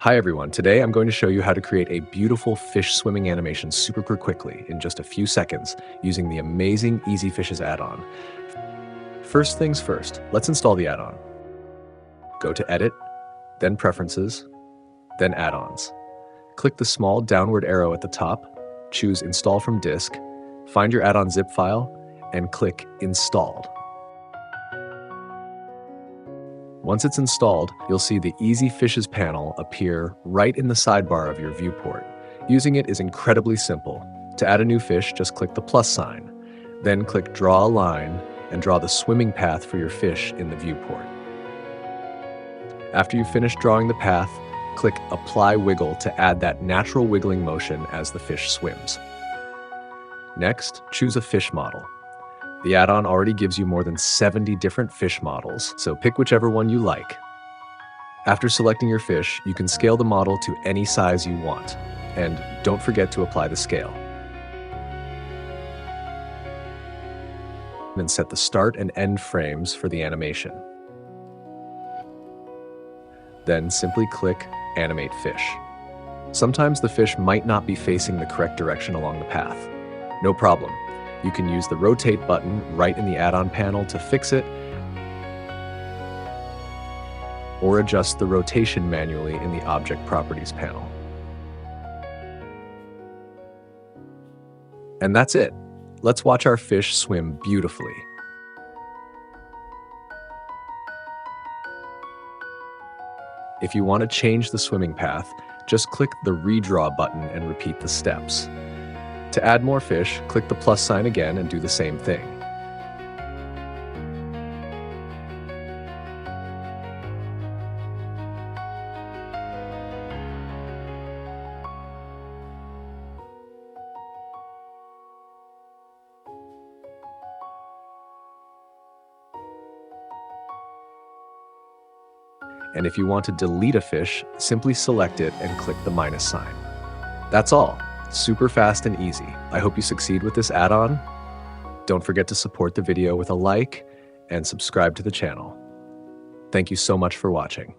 Hi everyone, today I'm going to show you how to create a beautiful fish swimming animation super quickly in just a few seconds using the amazing Easy Fishes add-on. First things first, let's install the add-on. Go to Edit, then Preferences, then Add-ons. Click the small downward arrow at the top, choose Install from Disk, find your add-on zip file, and click Installed. Once it's installed, you'll see the Easy Fishes panel appear right in the sidebar of your viewport. Using it is incredibly simple. To add a new fish, just click the plus sign. Then click Draw a Line and draw the swimming path for your fish in the viewport. After you've finished drawing the path, click Apply Wiggle to add that natural wiggling motion as the fish swims. Next, choose a fish model. The add-on already gives you more than 70 different fish models, so pick whichever one you like. After selecting your fish, you can scale the model to any size you want, and don't forget to apply the scale. Then set the start and end frames for the animation. Then simply click Animate Fish. Sometimes the fish might not be facing the correct direction along the path. No problem. You can use the Rotate button right in the add-on panel to fix it, or adjust the rotation manually in the Object Properties panel. And that's it. Let's watch our fish swim beautifully. If you want to change the swimming path, just click the Redraw button and repeat the steps. To add more fish, click the plus sign again and do the same thing. And if you want to delete a fish, simply select it and click the minus sign. That's all. Super fast and easy. I hope you succeed with this add-on. Don't forget to support the video with a like and subscribe to the channel. Thank you so much for watching.